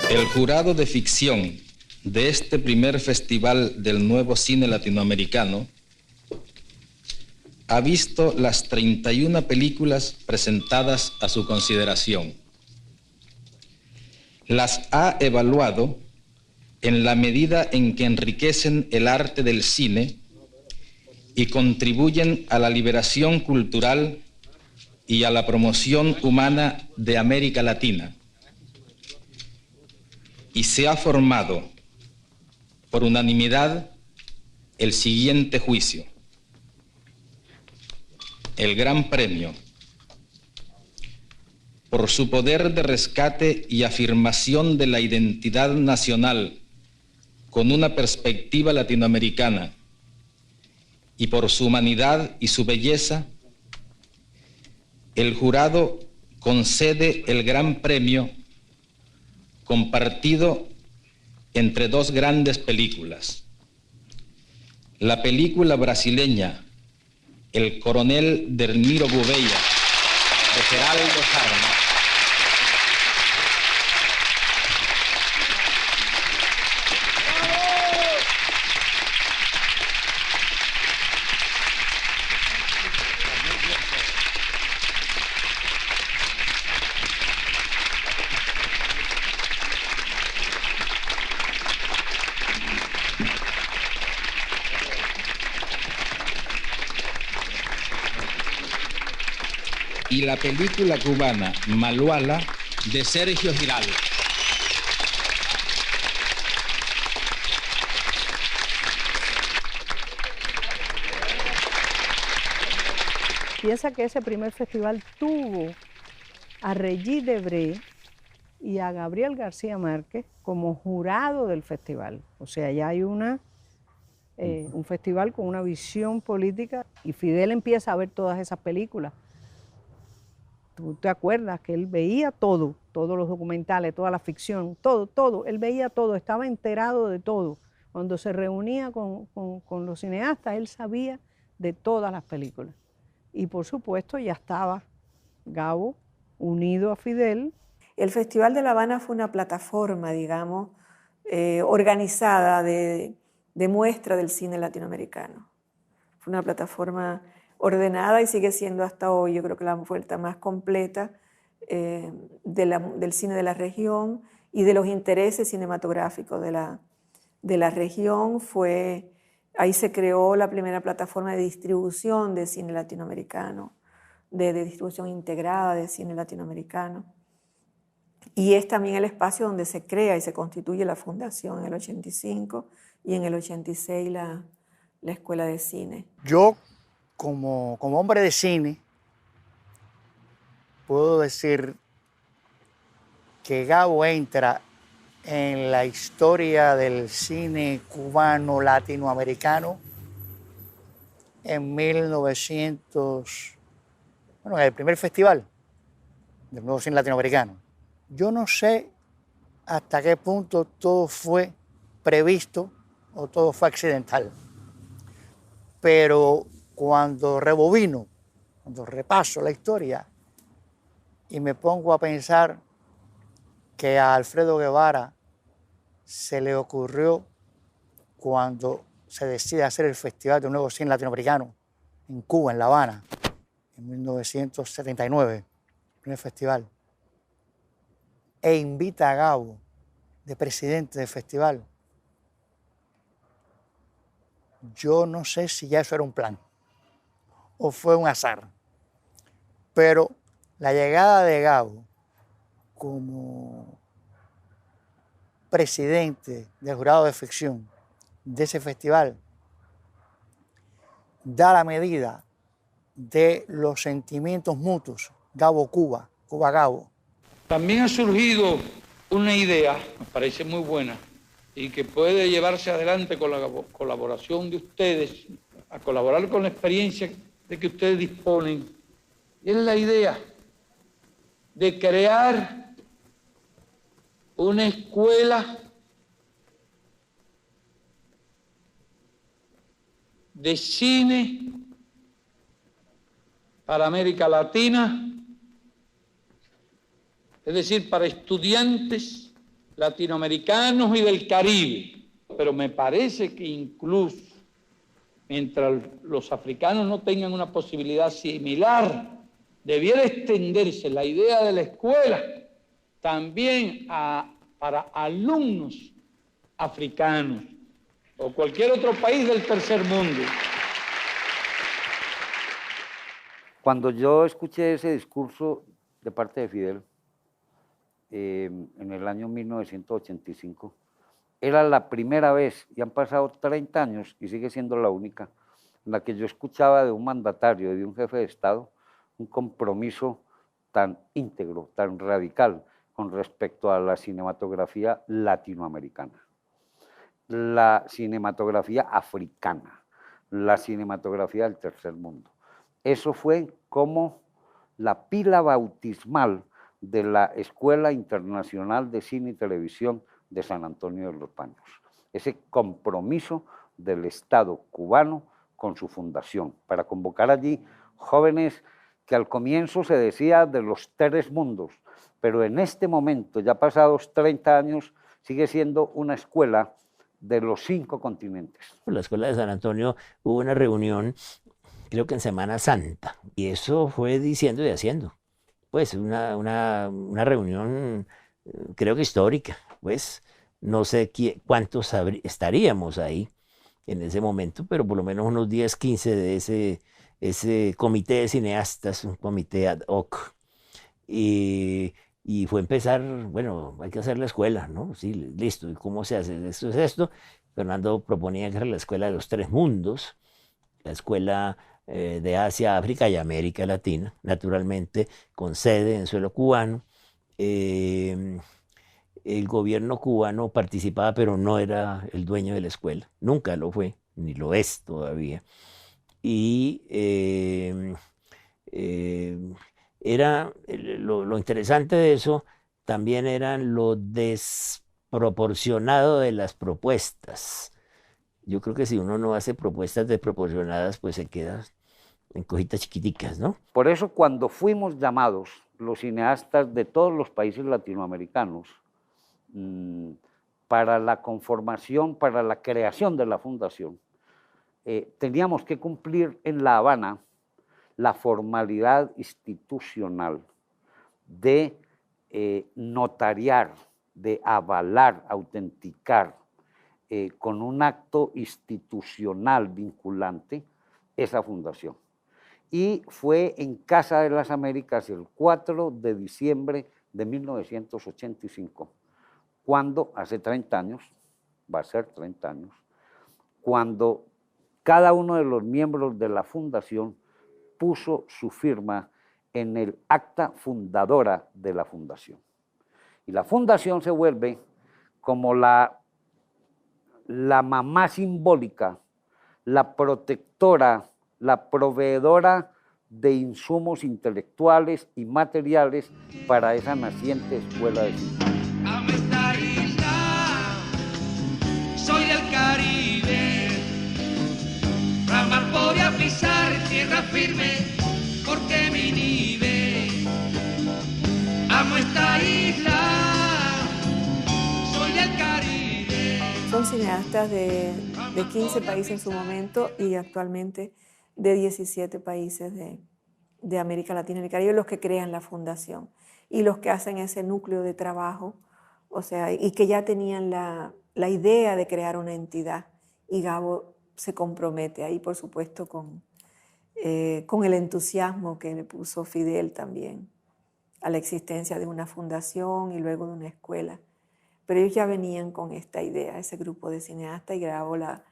El jurado de ficción de este primer festival del nuevo cine latinoamericano ha visto las 31 películas presentadas a su consideración. Las ha evaluado en la medida en que enriquecen el arte del cine y contribuyen a la liberación cultural y a la promoción humana de América Latina. Y se ha formado por unanimidad el siguiente juicio. El Gran Premio, por su poder de rescate y afirmación de la identidad nacional con una perspectiva latinoamericana, y por su humanidad y su belleza, el jurado concede el Gran Premio compartido entre dos grandes películas. La película brasileña El Coronel Delmiro Gouveia, de Geraldo Sarna, y la película cubana Maluala, de Sergio Giraldo. Piensa que ese primer festival tuvo a Regis Debray y a Gabriel García Márquez como jurado del festival. O sea, ya hay un festival con una visión política, y Fidel empieza a ver todas esas películas. Tú te acuerdas que él veía todo, todos los documentales, toda la ficción, todo, él veía todo, estaba enterado de todo. Cuando se reunía con los cineastas, él sabía de todas las películas. Y por supuesto ya estaba Gabo unido a Fidel. El Festival de La Habana fue una plataforma, digamos, organizada de muestra del cine latinoamericano. Fue una plataforma ordenada y sigue siendo hasta hoy, yo creo que la vuelta más completa del cine de la región y de los intereses cinematográficos de la región. Ahí se creó la primera plataforma de distribución de cine latinoamericano, de distribución integrada de cine latinoamericano. Y es también el espacio donde se crea y se constituye la fundación en el 85 y en el 86 la Escuela de Cine. Yo, como hombre de cine, puedo decir que Gabo entra en la historia del cine cubano latinoamericano en 1900, en el primer festival del nuevo cine latinoamericano. Yo no sé hasta qué punto todo fue previsto o todo fue accidental, pero cuando rebobino, cuando repaso la historia y me pongo a pensar que a Alfredo Guevara se le ocurrió, cuando se decide hacer el Festival del Nuevo Cine Latinoamericano en Cuba, en La Habana, en 1979, el primer festival, e invita a Gabo de presidente del festival, yo no sé si ya eso era un plan o fue un azar, pero la llegada de Gabo como presidente del jurado de ficción de ese festival da la medida de los sentimientos mutuos Gabo-Cuba, Cuba-Gabo. También ha surgido una idea, me parece muy buena, y que puede llevarse adelante con la colaboración de ustedes, a colaborar con la experiencia de que ustedes disponen, y es la idea de crear una escuela de cine para América Latina, es decir, para estudiantes latinoamericanos y del Caribe. Pero me parece que incluso mientras los africanos no tengan una posibilidad similar, debiera extenderse la idea de la escuela también para alumnos africanos o cualquier otro país del tercer mundo. Cuando yo escuché ese discurso de parte de Fidel en el año 1985, era la primera vez, y han pasado 30 años, y sigue siendo la única, en la que yo escuchaba de un mandatario, de un jefe de Estado, un compromiso tan íntegro, tan radical con respecto a la cinematografía latinoamericana, la cinematografía africana, la cinematografía del tercer mundo. Eso fue como la pila bautismal de la Escuela Internacional de Cine y Televisión de San Antonio de los Baños. Ese compromiso del Estado cubano con su fundación, para convocar allí jóvenes que al comienzo se decía de los tres mundos, pero en este momento, ya pasados 30 años, sigue siendo una escuela de los 5 continentes. En la Escuela de San Antonio hubo una reunión, creo que en Semana Santa, y eso fue diciendo y haciendo. Pues una reunión, creo que histórica, pues no sé cuántos estaríamos ahí en ese momento, pero por lo menos unos 10, 15 de ese comité de cineastas, un comité ad hoc, y fue empezar, bueno, hay que hacer la escuela, ¿no? Sí, listo, ¿y cómo se hace? Esto es esto. Fernando proponía que era la escuela de los tres mundos, la escuela de Asia, África y América Latina, naturalmente con sede en suelo cubano. El gobierno cubano participaba, pero no era el dueño de la escuela, nunca lo fue, ni lo es todavía. Y era lo interesante de eso también eran lo desproporcionado de las propuestas. Yo creo que si uno no hace propuestas desproporcionadas, pues se queda en cositas chiquiticas, ¿no? Por eso cuando fuimos llamados los cineastas de todos los países latinoamericanos para la conformación, para la creación de la fundación, teníamos que cumplir en La Habana la formalidad institucional de notariar, de avalar, autenticar con un acto institucional vinculante esa fundación. Y fue en Casa de las Américas el 4 de diciembre de 1985, cuando hace 30 años, va a ser 30 años, cuando cada uno de los miembros de la fundación puso su firma en el acta fundadora de la fundación. Y la fundación se vuelve como la mamá simbólica, la protectora, la proveedora de insumos intelectuales y materiales para esa naciente escuela de cine. Amo esta isla, soy del Caribe, ramar podía pisar tierra firme, porque mi nive. Amo esta isla, soy del Caribe. Son cineastas de 15 países en su momento y actualmente de 17 países de América Latina y el Caribe, los que crean la fundación y los que hacen ese núcleo de trabajo, o sea, y que ya tenían la idea de crear una entidad. Y Gabo se compromete ahí, por supuesto, con el entusiasmo que le puso Fidel también a la existencia de una fundación y luego de una escuela. Pero ellos ya venían con esta idea, ese grupo de cineastas, y Gabo la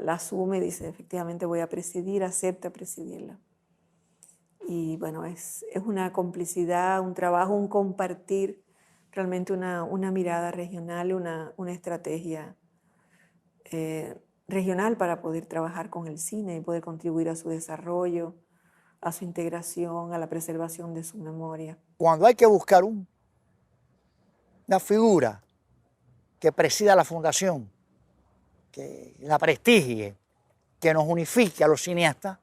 asume y dice, efectivamente voy a presidir, acepta presidirla. Y bueno, es una complicidad, un trabajo, un compartir, realmente una mirada regional, una estrategia regional para poder trabajar con el cine y poder contribuir a su desarrollo, a su integración, a la preservación de su memoria. Cuando hay que buscar una figura que presida la fundación, que la prestigie, que nos unifique a los cineastas,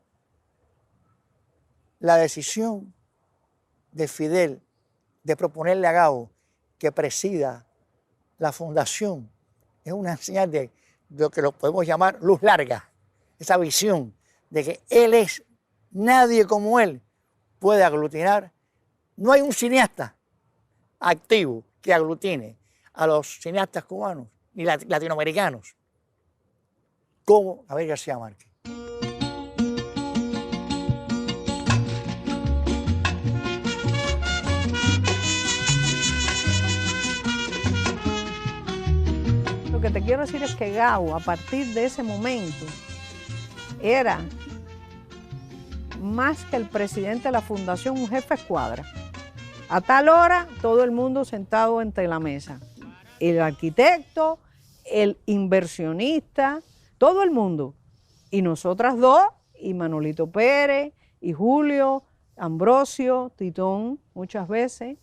la decisión de Fidel de proponerle a Gabo que presida la fundación es una señal de lo que lo podemos llamar luz larga, esa visión de que él es, nadie como él puede aglutinar. No hay un cineasta activo que aglutine a los cineastas cubanos ni latinoamericanos como Gabriel García Márquez. Lo que te quiero decir es que Gabo, a partir de ese momento, era más que el presidente de la fundación, un jefe de escuadra. A tal hora, todo el mundo sentado entre la mesa. El arquitecto, el inversionista, todo el mundo. Y nosotras dos, y Manolito Pérez, y Julio, Ambrosio, Titón, muchas veces,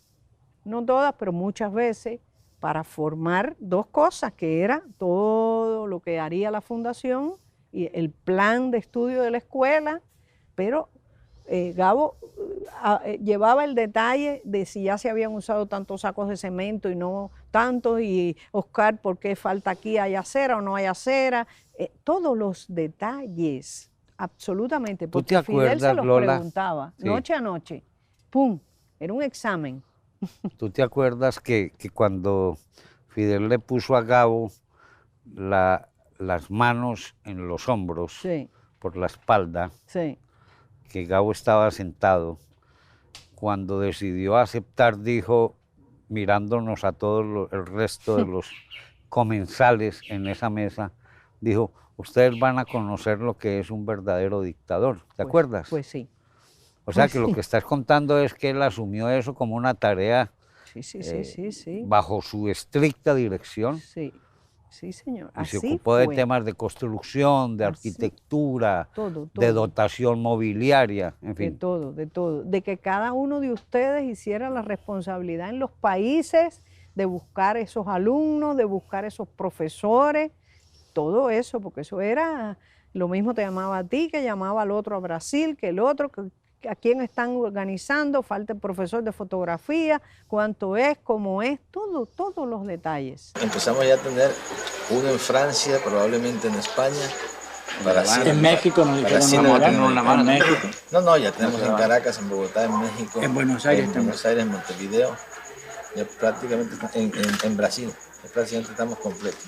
no todas, pero muchas veces, para formar dos cosas, que era todo lo que haría la fundación y el plan de estudio de la escuela, pero Gabo llevaba el detalle de si ya se habían usado tantos sacos de cemento y no tantos, y Oscar, ¿por qué falta aquí? ¿Hay acera o no hay acera? Todos los detalles, absolutamente, porque ¿Tú te Fidel acuerdas, se los Lola? preguntaba, Sí. noche a noche, ¡pum! Era un examen. ¿Tú te acuerdas que cuando Fidel le puso a Gabo las manos en los hombros, Sí, por la espalda, sí. que Gabo estaba sentado, cuando decidió aceptar, dijo, mirándonos a todos el resto de los comensales en esa mesa, dijo, ustedes van a conocer lo que es un verdadero dictador. ¿Te acuerdas? Pues sí. O sea pues que lo sí. que estás contando es que él asumió eso como una tarea Sí, sí. bajo su estricta dirección. Sí, sí, señor. Y se Así ocupó de fue. temas de construcción, de Así, arquitectura, todo, de todo. dotación mobiliaria, en De fin. todo, de todo. De que cada uno de ustedes hiciera la responsabilidad en los países de buscar esos alumnos, de buscar esos profesores, todo eso, porque eso era, lo mismo te llamaba a ti, que llamaba al otro a Brasil, que el otro, que a quién están organizando, falta el profesor de fotografía, cuánto es, cómo es, todo, todos los detalles. Empezamos ya a tener uno en Francia, probablemente en España. Para En México nos para dijeron cine no, latinoamericano. en México. No, ya tenemos en Caracas, en Bogotá, en México. En Buenos Aires en también. Buenos Aires, en Montevideo. Ya prácticamente en Brasil. Ya prácticamente estamos completos.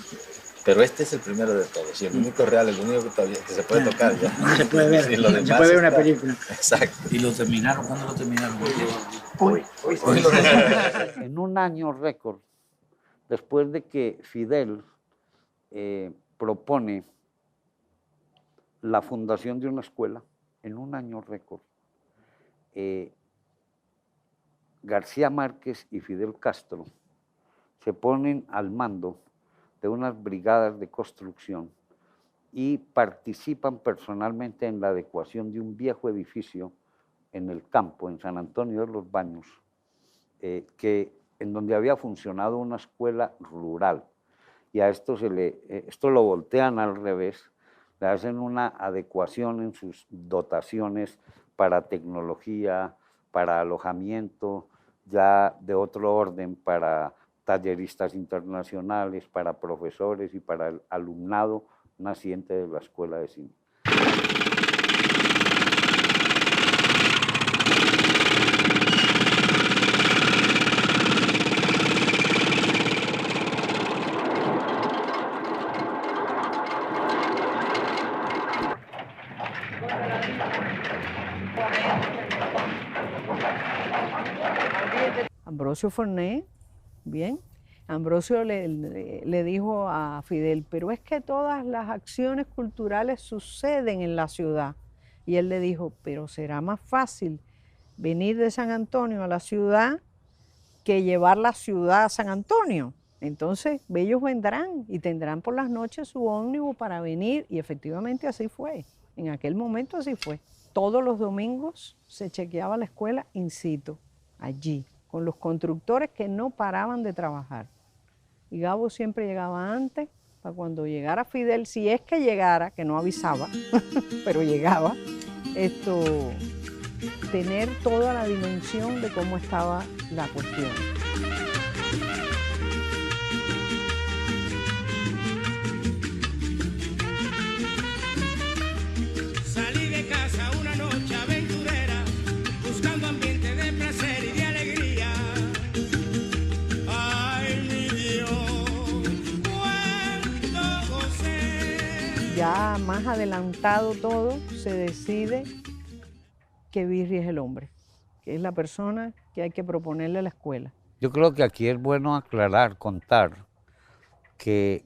Pero este es el primero de todos, y el único real, el único que todavía que se puede tocar ya. No se puede ver, Sí, lo se demás puede ver una está- película. Exacto. ¿Y lo terminaron? ¿Cuándo lo terminaron? Hoy lo terminamos. En un año récord, después de que Fidel propone la fundación de una escuela, en un año récord, García Márquez y Fidel Castro se ponen al mando de unas brigadas de construcción y participan personalmente en la adecuación de un viejo edificio en el campo, en San Antonio de los Baños, en donde había funcionado una escuela rural. Y a esto, esto lo voltean al revés, le hacen una adecuación en sus dotaciones para tecnología, para alojamiento, ya de otro orden, para talleristas internacionales, para profesores y para el alumnado naciente de la Escuela de Cine. Ambrosio Forné, bien, Ambrosio le dijo a Fidel, pero es que todas las acciones culturales suceden en la ciudad. Y él le dijo, pero será más fácil venir de San Antonio a la ciudad que llevar la ciudad a San Antonio. Entonces ellos vendrán y tendrán por las noches su ómnibus para venir, y efectivamente así fue. En aquel momento así fue. Todos los domingos se chequeaba la escuela in situ, allí, con los constructores que no paraban de trabajar. Y Gabo siempre llegaba antes, para cuando llegara Fidel, si es que llegara, que no avisaba, pero llegaba, tener toda la dimensión de cómo estaba la cuestión. ya más adelantado todo, se decide que Birri es el hombre, que es la persona que hay que proponerle a la escuela. Yo creo que aquí es bueno aclarar, contar, que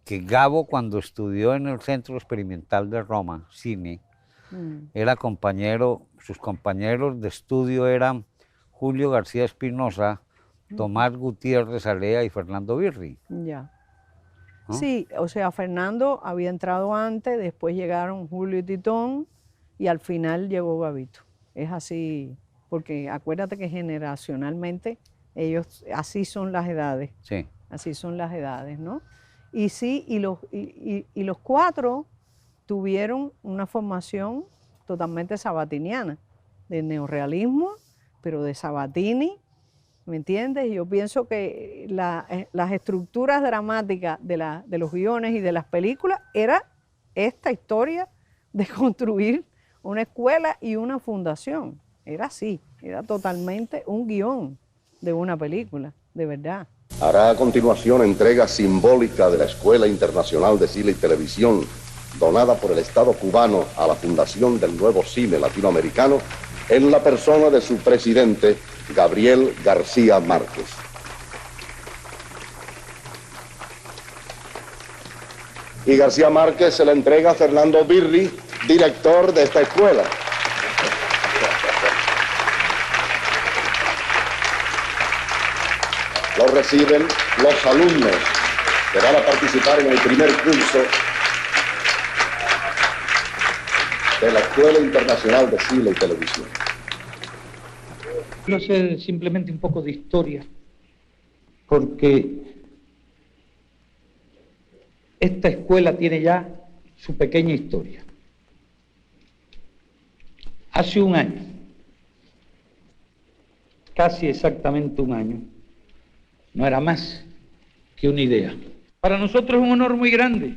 Gabo, cuando estudió en el Centro Experimental de Roma, cine, era sus compañeros de estudio eran Julio García Espinosa, Tomás Gutiérrez Alea y Fernando Birri. Ya. ¿No? Sí, o sea, Fernando había entrado antes, después llegaron Julio y Titón y al final llegó Gabito. Es así, porque acuérdate que generacionalmente ellos, así son las edades. Sí. Así son las edades, ¿no? Y sí, y los cuatro tuvieron una formación totalmente sabatiniana, de neorrealismo, pero de Sabatini, ¿me entiendes? Yo pienso que las estructuras dramáticas de los guiones y de las películas era esta historia de construir una escuela y una fundación. Era así, era totalmente un guión de una película, de verdad. Hará a continuación entrega simbólica de la Escuela Internacional de Cine y Televisión, donada por el Estado cubano a la Fundación del Nuevo Cine Latinoamericano, en la persona de su presidente, Gabriel García Márquez. Y García Márquez se la entrega a Fernando Birri, director de esta escuela. Lo reciben los alumnos que van a participar en el primer curso de la Escuela Internacional de Cine y Televisión. Quiero hacer simplemente un poco de historia, porque esta escuela tiene ya su pequeña historia. Hace un año, casi exactamente un año, no era más que una idea. Para nosotros es un honor muy grande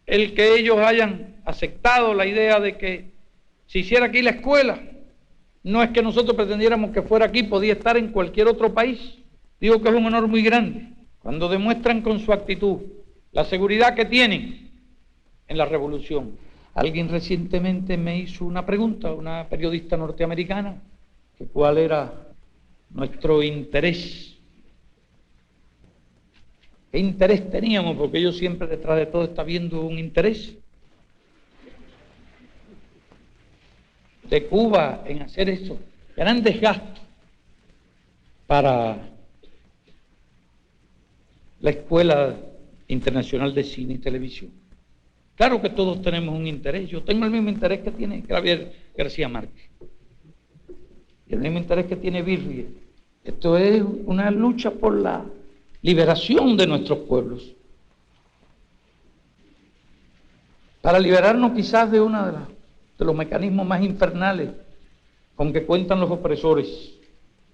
el que ellos hayan aceptado la idea de que se hiciera aquí la escuela. No es que nosotros pretendiéramos que fuera aquí, podía estar en cualquier otro país. Digo que es un honor muy grande cuando demuestran con su actitud la seguridad que tienen en la revolución. Alguien recientemente me hizo una pregunta, una periodista norteamericana, que cuál era nuestro interés. ¿Qué interés teníamos? Porque ellos siempre detrás de todo está viendo un interés de Cuba en hacer eso, grandes gastos para la Escuela Internacional de Cine y Televisión. Claro que todos tenemos un interés. Yo tengo el mismo interés que tiene Gabriel García Márquez y el mismo interés que tiene Birri. Esto es una lucha por la liberación de nuestros pueblos, para liberarnos quizás de uno de los mecanismos más infernales con que cuentan los opresores,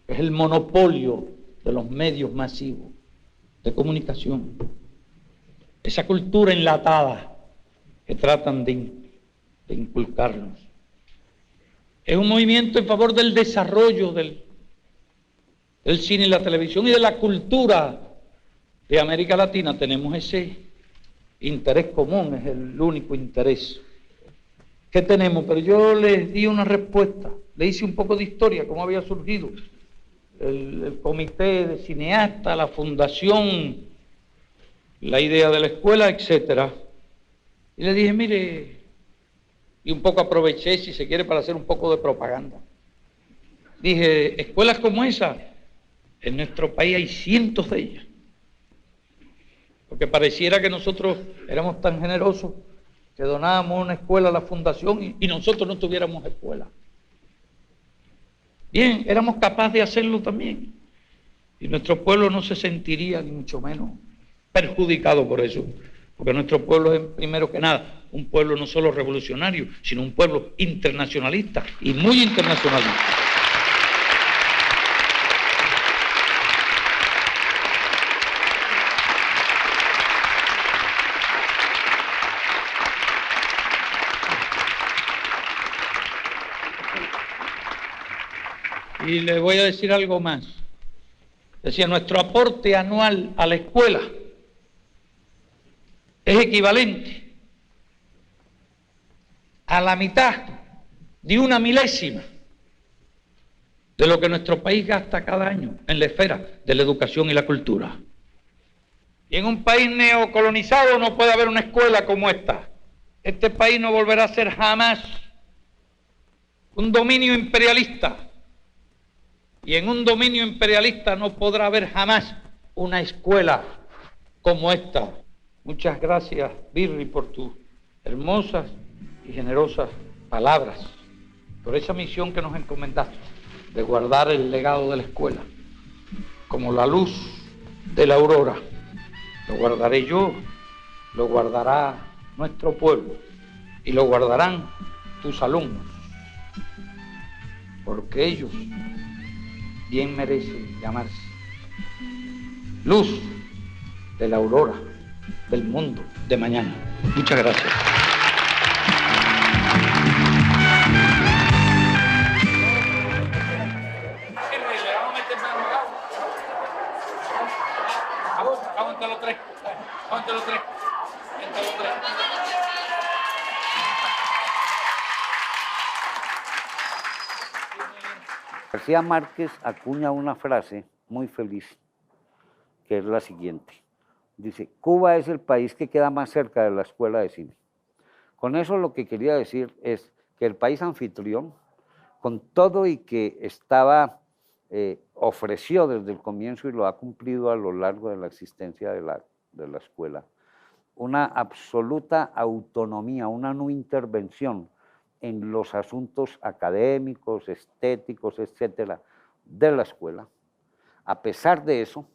que es el monopolio de los medios masivos de comunicación, esa cultura enlatada que tratan de inculcarnos. Es un movimiento en favor del desarrollo del cine y la televisión y de la cultura de América Latina. Tenemos ese interés común, es el único interés que tenemos. Pero yo les di una respuesta, le hice un poco de historia, cómo había surgido el comité de cineastas, la fundación, la idea de la escuela, etcétera. Y le dije, mire, y un poco aproveché, si se quiere, para hacer un poco de propaganda. Dije, escuelas como esa, en nuestro país hay cientos de ellas. Porque pareciera que nosotros éramos tan generosos que donábamos una escuela a la fundación y nosotros no tuviéramos escuela. Bien, éramos capaces de hacerlo también. Y nuestro pueblo no se sentiría, ni mucho menos, perjudicado por eso. Porque nuestro pueblo es, primero que nada, un pueblo no solo revolucionario, sino un pueblo internacionalista y muy internacionalista. Y le voy a decir algo más. Decía, nuestro aporte anual a la escuela es equivalente a la mitad de una milésima de lo que nuestro país gasta cada año en la esfera de la educación y la cultura. Y en un país neocolonizado no puede haber una escuela como esta. Este país no volverá a ser jamás un dominio imperialista. Y en un dominio imperialista no podrá haber jamás una escuela como esta. Muchas gracias, Birri, por tus hermosas y generosas palabras, por esa misión que nos encomendaste, de guardar el legado de la escuela, como la luz de la aurora. Lo guardaré yo, lo guardará nuestro pueblo y lo guardarán tus alumnos, porque ellos bien merecen llamarse luz de la aurora del mundo de mañana. Muchas gracias. Entre los tres. García Márquez acuña una frase muy feliz, que es la siguiente. Dice, Cuba es el país que queda más cerca de la escuela de cine. Con eso lo que quería decir es que el país anfitrión, con todo y que ofreció desde el comienzo y lo ha cumplido a lo largo de la existencia de la escuela, una absoluta autonomía, una no intervención en los asuntos académicos, estéticos, etcétera, de la escuela. A pesar de eso,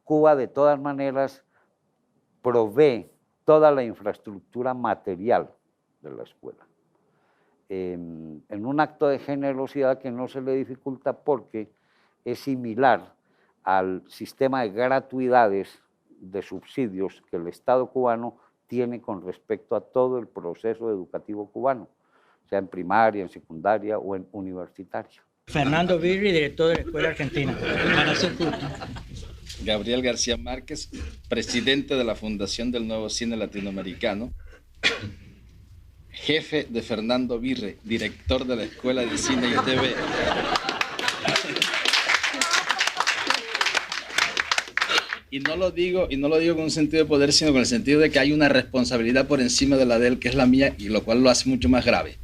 Cuba de todas maneras provee toda la infraestructura material de la escuela. En un acto de generosidad que no se le dificulta porque es similar al sistema de gratuidades, de subsidios que el Estado cubano tiene con respecto a todo el proceso educativo cubano, sea en primaria, en secundaria o en universitaria. Fernando Birri, director de la Escuela Argentina. Para ser justo. Gabriel García Márquez, presidente de la Fundación del Nuevo Cine Latinoamericano, jefe de Fernando Birri, director de la Escuela de Cine y TV. Y no lo digo con un sentido de poder, sino con el sentido de que hay una responsabilidad por encima de la de él, que es la mía, y lo cual lo hace mucho más grave.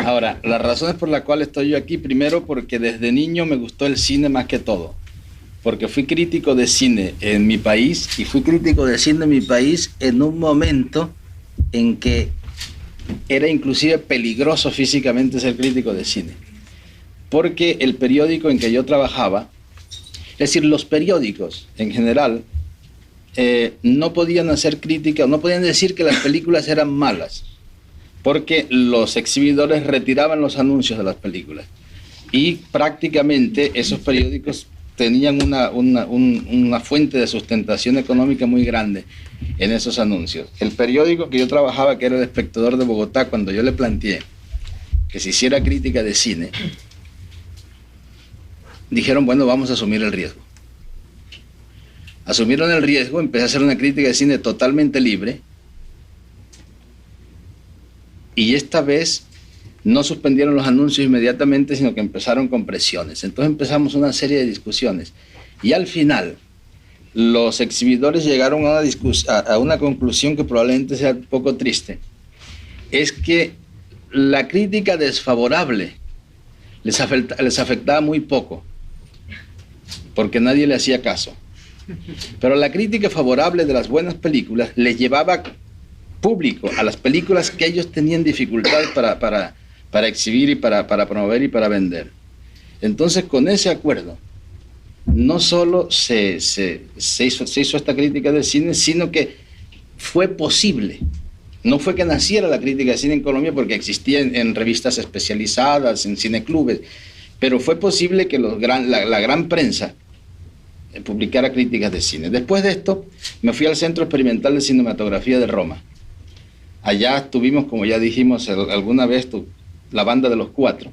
Ahora, las razones por las cuales estoy yo aquí, primero porque desde niño me gustó el cine más que todo, porque fui crítico de cine en mi país, y fui crítico de cine en mi país en un momento en que era inclusive peligroso físicamente ser crítico de cine, porque el periódico en que yo trabajaba, es decir, los periódicos en general, no podían hacer crítica, no podían decir que las películas eran malas, porque los exhibidores retiraban los anuncios de las películas. Y prácticamente esos periódicos tenían una fuente de sustentación económica muy grande en esos anuncios. El periódico que yo trabajaba, que era El Espectador de Bogotá, cuando yo le planteé que se hiciera crítica de cine, dijeron, bueno, vamos a asumir el riesgo. Asumieron el riesgo, empecé a hacer una crítica de cine totalmente libre, y esta vez no suspendieron los anuncios inmediatamente, sino que empezaron con presiones. Entonces empezamos una serie de discusiones, y al final los exhibidores llegaron a una conclusión que probablemente sea un poco triste, es que la crítica desfavorable les afectaba muy poco, porque nadie le hacía caso. Pero la crítica favorable de las buenas películas les llevaba público a las películas que ellos tenían dificultad para exhibir y para promover y para vender. Entonces, con ese acuerdo, no solo se hizo esta crítica del cine, sino que fue posible. No fue que naciera la crítica de cine en Colombia porque existía en revistas especializadas, en cineclubes, pero fue posible que la gran prensa publicara críticas de cine. Después de esto, me fui al Centro Experimental de Cinematografía de Roma. Allá tuvimos, como ya dijimos alguna vez, la banda de los cuatro,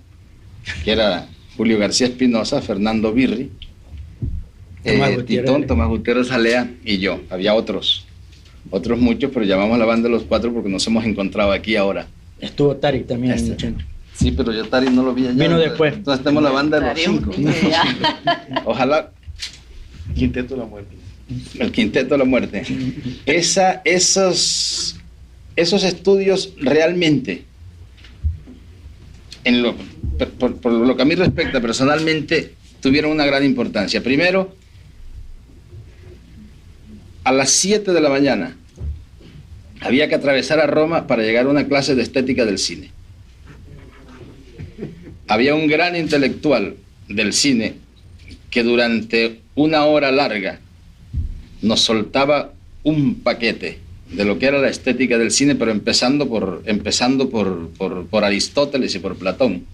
que era Julio García Espinosa, Fernando Birri, Titón, Tomás Gutiérrez Alea y yo. Había otros muchos, pero llamamos la banda de los cuatro porque nos hemos encontrado aquí ahora Estuvo Tari también en el 80. Sí, pero yo Tari no lo vi allá. Vino después. Entonces tenemos la banda de los 5. Ojalá. Quinteto de la Muerte. El Quinteto de la Muerte. Esos estudios realmente, por lo que a mí respecta personalmente, tuvieron una gran importancia. Primero, a las 7 de la mañana había que atravesar a Roma para llegar a una clase de estética del cine. Había un gran intelectual del cine que durante una hora larga nos soltaba un paquete de lo que era la estética del cine, pero empezando por Aristóteles y por Platón,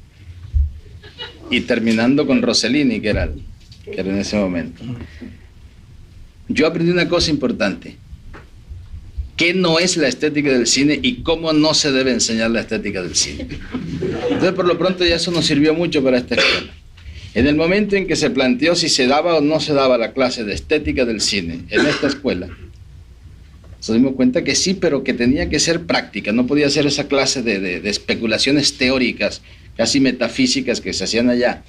y terminando con Rossellini, que era en ese momento. Yo aprendí una cosa importante: qué no es la estética del cine y cómo no se debe enseñar la estética del cine. Entonces, por lo pronto, ya eso nos sirvió mucho para esta escuela. En el momento en que se planteó si se daba o no se daba la clase de estética del cine en esta escuela, nos dimos cuenta que sí, pero que tenía que ser práctica, no podía ser esa clase de especulaciones teóricas, casi metafísicas que se hacían allá.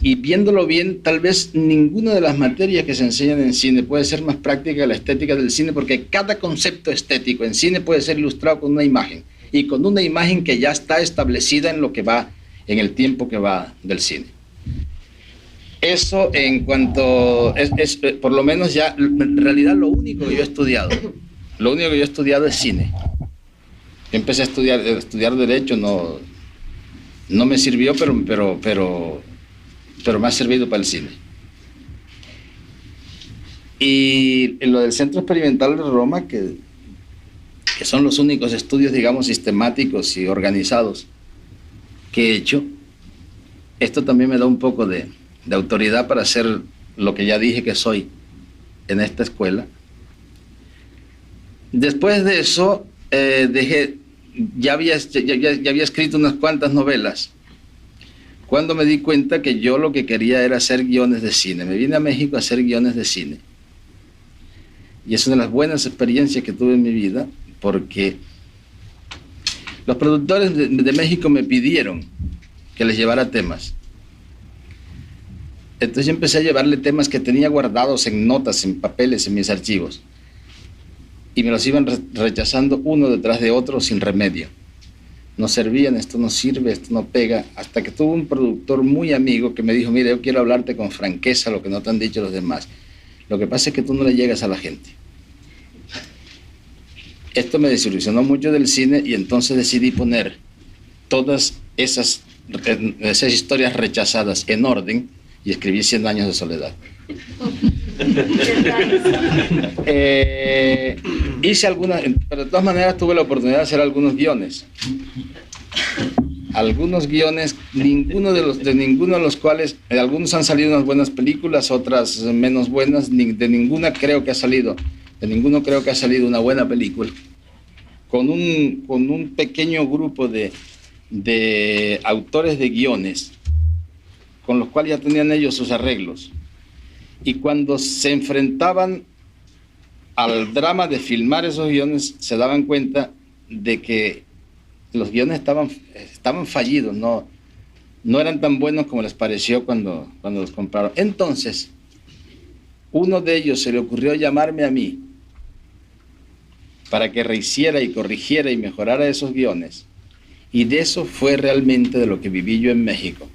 Y viéndolo bien, tal vez ninguna de las materias que se enseñan en cine puede ser más práctica que la estética del cine, porque cada concepto estético en cine puede ser ilustrado con una imagen, y con una imagen que ya está establecida en lo que va, en el tiempo que va del cine. Eso en cuanto, es por lo menos ya, en realidad lo único que yo he estudiado es cine. Yo empecé a estudiar Derecho, no me sirvió, pero me ha servido para el cine. Y en lo del Centro Experimental de Roma, que son los únicos estudios, digamos, sistemáticos y organizados que he hecho, esto también me da un poco de autoridad para hacer lo que ya dije que soy en esta escuela. Después de eso, ya había escrito unas cuantas novelas, cuando me di cuenta que yo lo que quería era hacer guiones de cine. Me vine a México a hacer guiones de cine. Y es una de las buenas experiencias que tuve en mi vida, porque los productores de México me pidieron que les llevara temas. Entonces yo empecé a llevarle temas que tenía guardados en notas, en papeles, en mis archivos. Y me los iban rechazando uno detrás de otro sin remedio. No servían, esto no sirve, esto no pega, hasta que tuve un productor muy amigo que me dijo: mira, yo quiero hablarte con franqueza lo que no te han dicho los demás. Lo que pasa es que tú no le llegas a la gente. Esto me desilusionó mucho del cine, y entonces decidí poner todas esas historias rechazadas en orden y escribí 100 años de soledad. Hice algunas, pero de todas maneras tuve la oportunidad de hacer algunos guiones. Ninguno de los cuales, algunos han salido unas buenas películas, otras menos buenas. De ninguno creo que ha salido una buena película. Con un pequeño grupo de autores de guiones, con los cuales ya tenían ellos sus arreglos. Y cuando se enfrentaban al drama de filmar esos guiones, se daban cuenta de que los guiones estaban fallidos, no eran tan buenos como les pareció cuando los compraron. Entonces, uno de ellos se le ocurrió llamarme a mí para que rehiciera y corrigiera y mejorara esos guiones. Y de eso fue realmente de lo que viví yo en México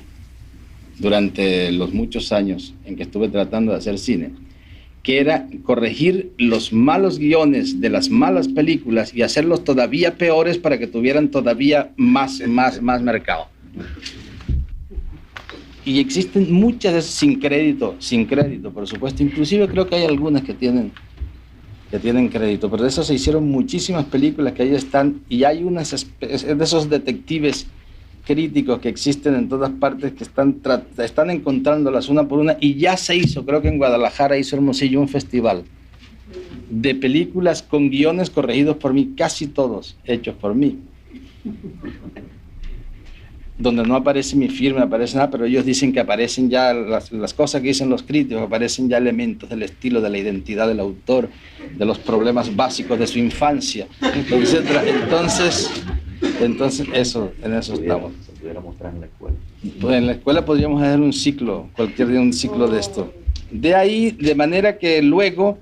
durante los muchos años en que estuve tratando de hacer cine, que era corregir los malos guiones de las malas películas y hacerlos todavía peores para que tuvieran todavía más mercado. Y existen muchas sin crédito, por supuesto. Inclusive creo que hay algunas que tienen crédito, pero de eso se hicieron muchísimas películas que ahí están, y hay unas de esos detectives críticos que existen en todas partes, que están encontrándolas una por una, y ya se hizo, creo que en Guadalajara hizo Hermosillo un festival de películas con guiones corregidos por mí, casi todos hechos por mí, donde no aparece mi firma, no aparece nada, pero ellos dicen que aparecen ya las cosas que dicen los críticos, aparecen ya elementos del estilo, de la identidad del autor, de los problemas básicos de su infancia, etc. Entonces, en eso estamos. Se pudiera mostrar en la escuela. Pues en la escuela podríamos hacer un ciclo, cualquier día un ciclo de esto. De ahí, de manera que luego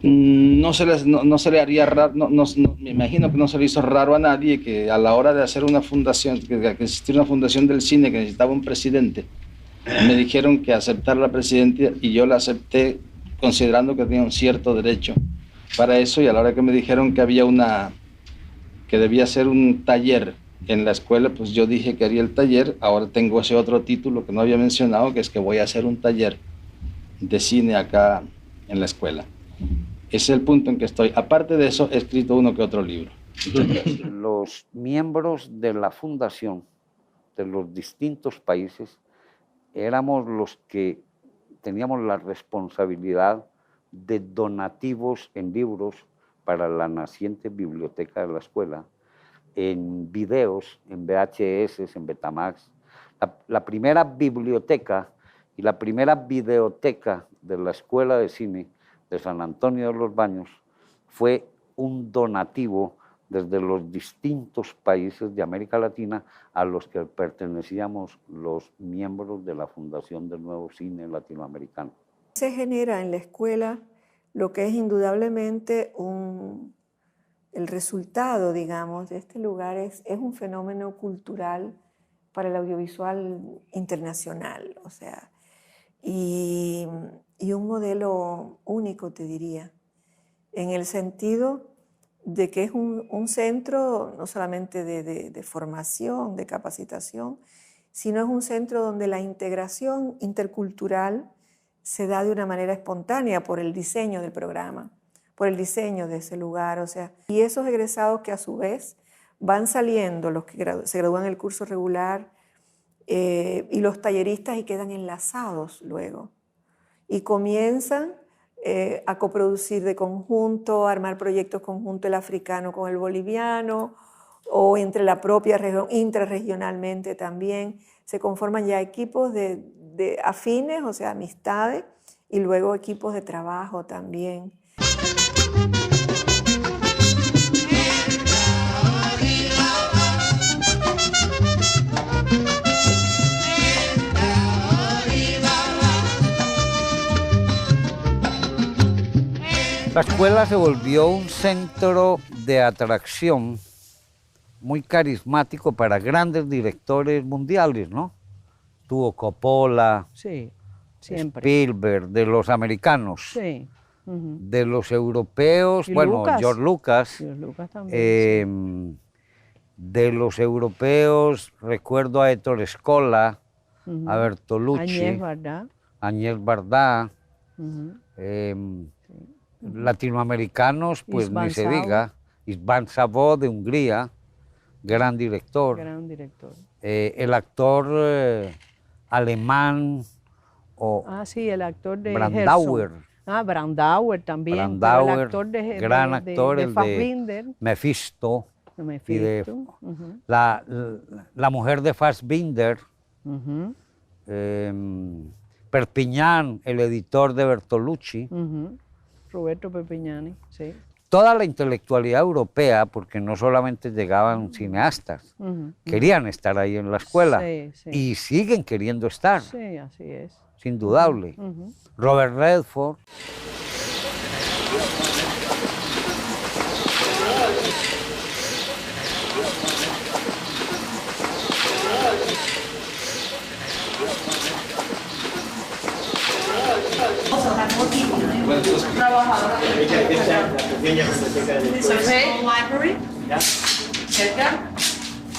no se le haría raro, me imagino que no se le hizo raro a nadie que a la hora de hacer una fundación, que existiera una fundación del cine que necesitaba un presidente, me dijeron que aceptara la presidencia y yo la acepté considerando que tenía un cierto derecho para eso, y a la hora que me dijeron que debía hacer un taller en la escuela, pues yo dije que haría el taller. Ahora tengo ese otro título que no había mencionado, que es que voy a hacer un taller de cine acá en la escuela. Ese es el punto en que estoy. Aparte de eso, he escrito uno que otro libro. Los miembros de la fundación de los distintos países éramos los que teníamos la responsabilidad de donativos en libros para la naciente biblioteca de la escuela, en videos, en VHS, en Betamax. La primera biblioteca y la primera videoteca de la Escuela de Cine de San Antonio de los Baños fue un donativo desde los distintos países de América Latina a los que pertenecíamos los miembros de la Fundación del Nuevo Cine Latinoamericano. Se genera en la escuela lo que es indudablemente el resultado, digamos, de este lugar es un fenómeno cultural para el audiovisual internacional, o sea, y un modelo único, te diría, en el sentido de que es un centro no solamente de formación, de capacitación, sino es un centro donde la integración intercultural se da de una manera espontánea por el diseño del programa, por el diseño de ese lugar, o sea, y esos egresados que a su vez van saliendo, los que se gradúan en el curso regular y los talleristas y quedan enlazados luego y comienzan a coproducir de conjunto, a armar proyectos conjuntos, el africano con el boliviano o entre la propia región, intrarregionalmente también, se conforman ya equipos de afines, o sea, amistades, y luego equipos de trabajo también. La escuela se volvió un centro de atracción muy carismático para grandes directores mundiales, ¿no? Tuvo Coppola, sí, siempre. Spielberg, de los americanos, sí. De los europeos, ¿Y bueno, Lucas? George Lucas, también, de los europeos recuerdo a Ettore Scola, a Bertolucci, Agnès Varda, latinoamericanos, pues István ni se Szabó. diga, István Szabó de Hungría, gran director. Gran director. El actor alemán sí, el actor de Brandauer. Herzog. Brandauer también. Brandauer, el actor gran actor, de el Fassbinder. de Mephisto. Mephisto. Y de la mujer de Fassbinder. Perpiñán, el editor de Bertolucci. Roberto Perpignani, sí. Toda la intelectualidad europea, porque no solamente llegaban cineastas, querían estar ahí en la escuela y siguen queriendo estar. Sí, así es. Es indudable. Robert Redford.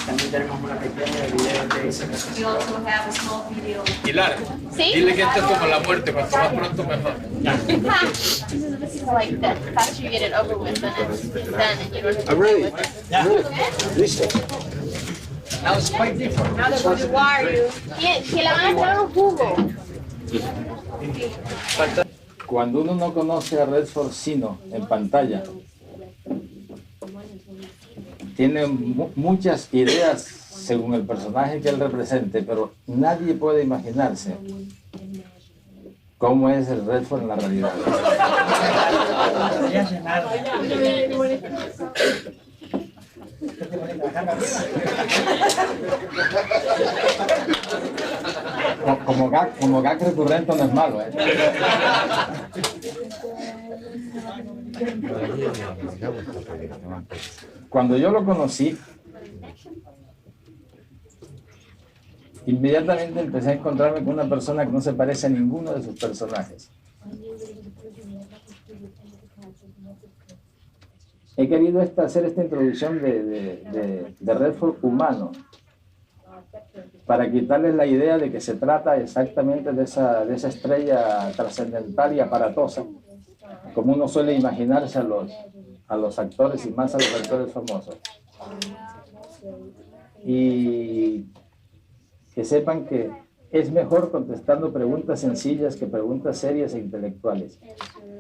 También tenemos una pequeña de video de Pilar, dile que esto es como la muerte, cuanto más pronto mejor. Now it's quite different. Que la van a traer un jugo. Cuando uno no conoce a Redford sino en pantalla, tiene muchas ideas según el personaje que él represente, pero nadie puede imaginarse cómo es el Redford en la realidad. Como gag recurrente no es malo, ¿eh? Cuando yo lo conocí, inmediatamente empecé a encontrarme con una persona que no se parece a ninguno de sus personajes. He querido hacer esta introducción de Redford humano, para quitarles la idea de que se trata exactamente de esa estrella trascendental y aparatosa, como uno suele imaginarse a los actores y más a los actores famosos. Y que sepan que es mejor contestando preguntas sencillas que preguntas serias e intelectuales.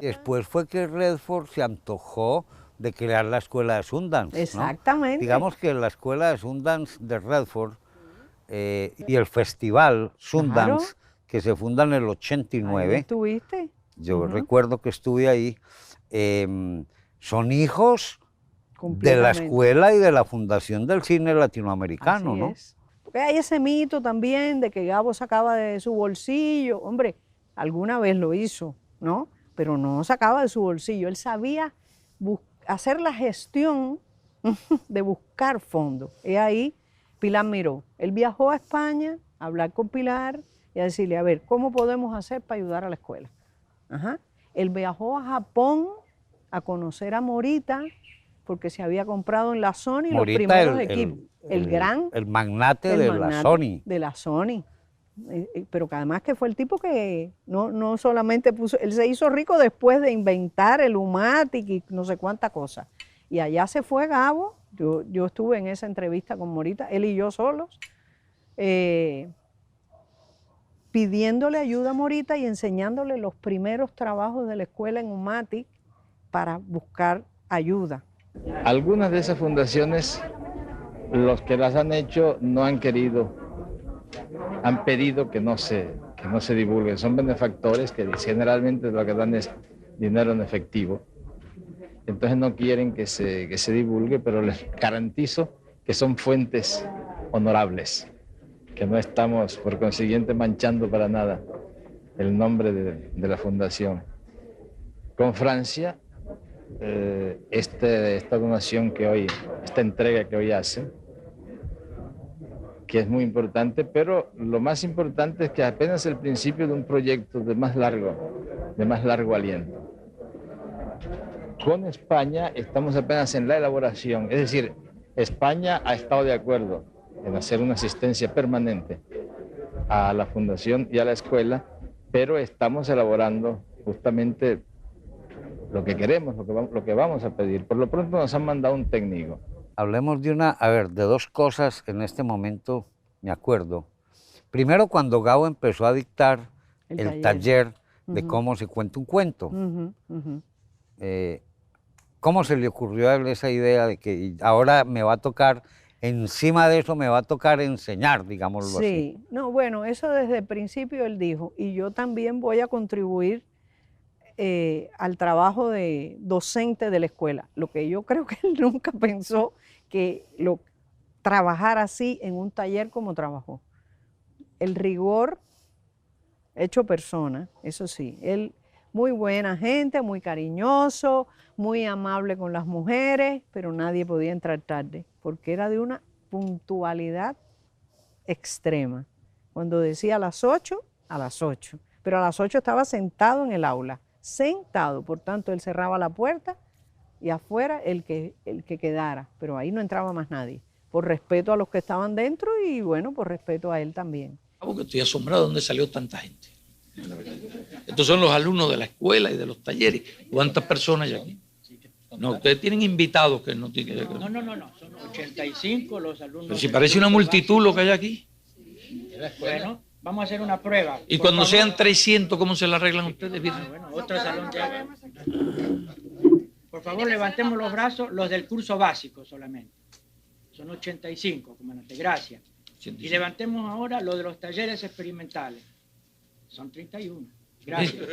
Después fue que Redford se antojó de crear la escuela de Sundance, ¿no? Exactamente. Digamos que la escuela de Sundance de Redford y el festival Sundance, Claro, que se funda en el 89, ahí estuviste. yo recuerdo que estuve ahí, son hijos de la Completamente. escuela y de la fundación del cine latinoamericano, Así ¿no? es. Porque hay ese mito también de que Gabo sacaba de su bolsillo. Hombre, alguna vez lo hizo, ¿no? Pero no sacaba de su bolsillo. Él sabía hacer la gestión de buscar fondos. Y ahí Pilar Miró. Él viajó a España a hablar con Pilar y a decirle, a ver, ¿cómo podemos hacer para ayudar a la escuela? Ajá. Él viajó a Japón a conocer a Morita, porque se había comprado en la Sony los Morita, primeros equipos. El magnate de la Sony. De la Sony. Pero que además que fue el tipo que no solamente puso, él se hizo rico después de inventar el Umatic y no sé cuánta cosa. Y allá se fue Gabo, yo estuve en esa entrevista con Morita, él y yo solos, pidiéndole ayuda a Morita y enseñándole los primeros trabajos de la escuela en Umatic para buscar ayuda. Algunas de esas fundaciones, los que las han hecho no han querido, han pedido que no se divulguen. Son benefactores que generalmente lo que dan es dinero en efectivo. Entonces no quieren que se divulgue, pero les garantizo que son fuentes honorables, que no estamos por consiguiente manchando para nada el nombre de la fundación. Con Francia, esta donación que hoy, esta entrega que hoy hacen, que es muy importante, pero lo más importante es que apenas el principio de un proyecto de más largo aliento. Con España estamos apenas en la elaboración, es decir, España ha estado de acuerdo en hacer una asistencia permanente a la fundación y a la escuela, pero estamos elaborando justamente lo que queremos, lo que vamos a pedir. Por lo pronto nos han mandado un técnico. Hablemos de dos cosas en este momento, me acuerdo. Primero, cuando Gabo empezó a dictar el taller de cómo se cuenta un cuento. ¿Cómo se le ocurrió a él esa idea de que ahora me va a tocar, encima de eso me va a tocar enseñar, digámoslo así? Sí, no, bueno, eso desde el principio él dijo, y yo también voy a contribuir al trabajo de docente de la escuela. Lo que yo creo que él nunca pensó que trabajar así en un taller como trabajó. El rigor hecho persona, eso sí. Él muy buena gente, muy cariñoso, muy amable con las mujeres, pero nadie podía entrar tarde, porque era de una puntualidad extrema. Cuando decía a las 8, a las 8. Pero a las 8 estaba sentado en el aula. Sentado, por tanto él cerraba la puerta y afuera el que quedara, pero ahí no entraba más nadie, por respeto a los que estaban dentro y bueno, por respeto a él también. Porque estoy asombrado de dónde salió tanta gente. Estos son los alumnos de la escuela y de los talleres. ¿Cuántas personas hay aquí? No, ustedes tienen invitados que no tienen que... No, son 85 los alumnos. Pero si parece una multitud lo que hay aquí. Bueno, vamos a hacer una prueba. Y cuando sean 300, ¿cómo se la arreglan ustedes? Bueno, otro salón ya. Por favor, levantemos los brazos, los del curso básico solamente. Son 85, comandante, gracias. 85. Y levantemos ahora los de los talleres experimentales. Son 31. Gracias.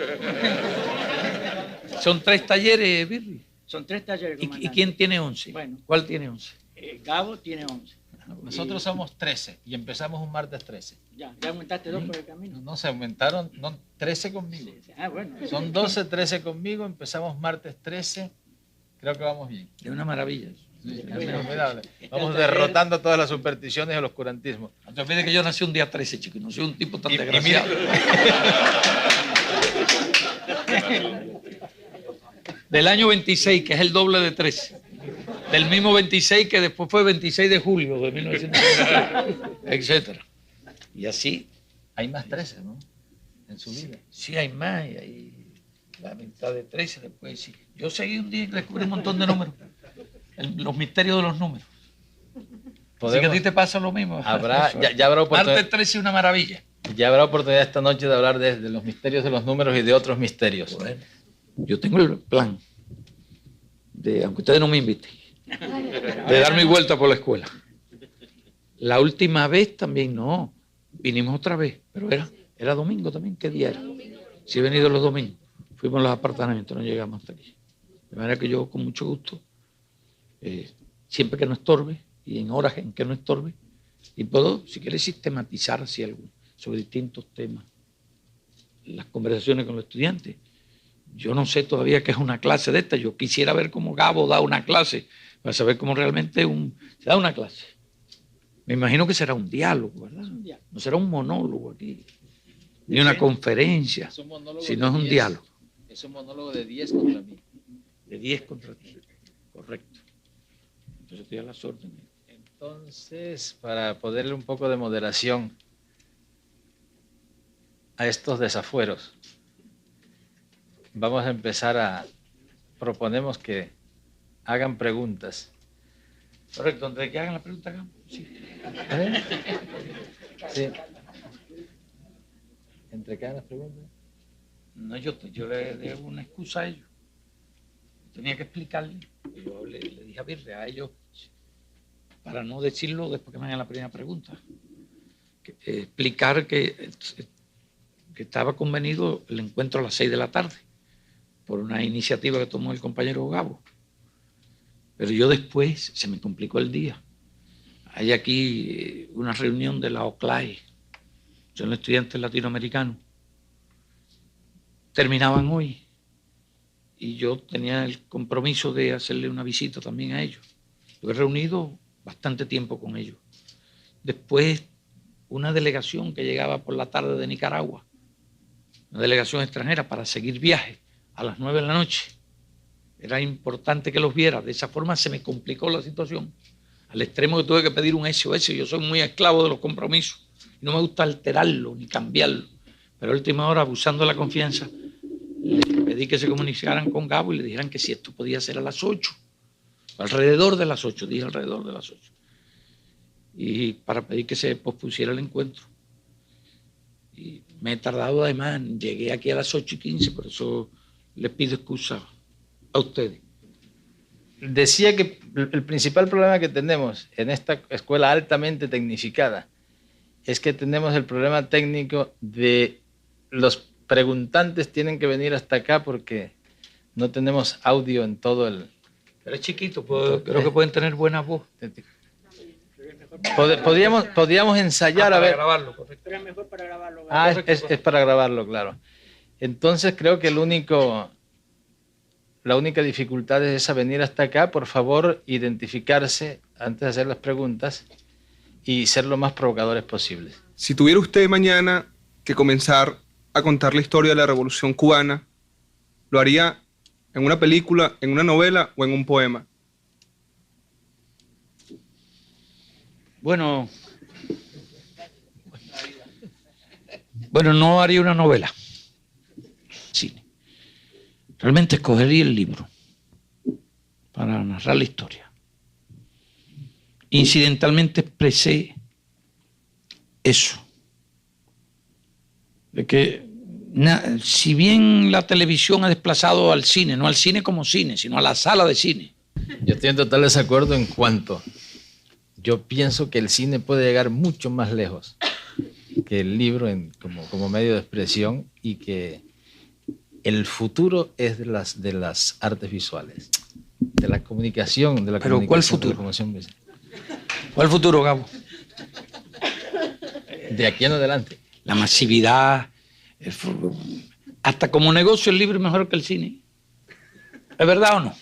Son 3 talleres, Birri. Son 3 talleres, comandante. ¿Y quién tiene 11? Bueno. ¿Cuál tiene 11? Gabo tiene 11. Nosotros somos 13 y empezamos un martes 13. Ya aumentaste 2 por el camino. No, se aumentaron 13 conmigo. Sí. Bueno. Son 12, 13 conmigo, empezamos martes 13. Creo que vamos bien. Es una maravilla. Sí, vamos derrotando todas las supersticiones y el oscurantismo. No te olvides que yo nací un día 13, chico, no soy un tipo tan desgraciado. Del año 26, que es el doble de 13. Del mismo 26 que después fue 26 de julio de 1993, etcétera. Y así. Hay más 13, ¿no? En su vida. Sí, hay más. Y hay la mitad de 13 después. Sí. Yo seguí un día y descubrí un montón de números. Los misterios de los números. Así que a ti te pasa lo mismo. Ya habrá oportunidad. Martes 13 es una maravilla. Ya habrá oportunidad esta noche de hablar de los misterios de los números y de otros misterios. Bueno, yo tengo el plan de, aunque ustedes no me inviten, de dar mi vuelta por la escuela. La última vez también no. Vinimos otra vez, pero era domingo también. ¿Qué día era? Sí, he venido los domingos. Fuimos a los apartamentos, no llegamos hasta aquí. De manera que yo, con mucho gusto, siempre que no estorbe y en horas en que no estorbe, y puedo, si quieres, sistematizar así algo sobre distintos temas, las conversaciones con los estudiantes. Yo no sé todavía qué es una clase de esta. Yo quisiera ver cómo Gabo da una clase para saber cómo realmente se da una clase. Me imagino que será un diálogo, ¿verdad? No será un monólogo aquí, ni una conferencia, sino es un diálogo. Es un monólogo de 10 contra mí. De 10 contra ti, correcto. Entonces estoy a las órdenes. Entonces, para ponerle un poco de moderación a estos desafueros, vamos a empezar proponemos que hagan preguntas. Correcto, antes de que hagan la pregunta, hagamos. Sí. Sí. ¿Entre qué hagan las preguntas? No, yo le debo una excusa a ellos. Tenía que explicarle. Yo le dije a ellos, para no decirlo después que me hagan la primera pregunta, explicar que estaba convenido el encuentro a las 6 de la tarde por una iniciativa que tomó el compañero Gabo. Pero yo después se me complicó el día. Hay aquí una reunión de la OCLAE, son estudiantes latinoamericanos. Terminaban hoy y yo tenía el compromiso de hacerle una visita también a ellos. Yo he reunido bastante tiempo con ellos. Después, una delegación que llegaba por la tarde de Nicaragua, una delegación extranjera para seguir viaje a las 9 de la noche. Era importante que los viera. De esa forma se me complicó la situación, al extremo que tuve que pedir un SOS. Yo soy muy esclavo de los compromisos y no me gusta alterarlo ni cambiarlo. Pero a última hora, abusando de la confianza, les pedí que se comunicaran con Gabo y le dijeran que si esto podía ser a las 8, alrededor de las 8, dije alrededor de las 8. Y para pedir que se pospusiera el encuentro. Y me he tardado además, llegué aquí a las 8:15, por eso les pido excusa a ustedes. Decía que el principal problema que tenemos en esta escuela altamente tecnificada es que tenemos el problema técnico de los preguntantes tienen que venir hasta acá porque no tenemos audio en todo el... Pero es chiquito, creo que pueden tener buena voz. Podríamos ensayar a ver... Para grabarlo, correcto. Pero es mejor para grabarlo. Es para grabarlo, claro. Entonces creo que la única dificultad es esa, venir hasta acá. Por favor, identificarse antes de hacer las preguntas y ser lo más provocadores posibles. Si tuviera usted mañana que comenzar a contar la historia de la Revolución Cubana, ¿lo haría en una película, en una novela o en un poema? Bueno, no haría una novela. Cine. Realmente escogería el libro para narrar la historia. Incidentalmente expresé eso. De que si bien la televisión ha desplazado al cine, no al cine como cine, sino a la sala de cine. Yo estoy en total desacuerdo en cuanto... Yo pienso que el cine puede llegar mucho más lejos que el libro como medio de expresión y que el futuro es de las artes visuales, de la comunicación, de la ¿Pero comunicación. cuál futuro? ¿Cuál futuro, Gabo? De aquí en adelante. La masividad. Hasta como negocio el libro es mejor que el cine. ¿Es verdad o no?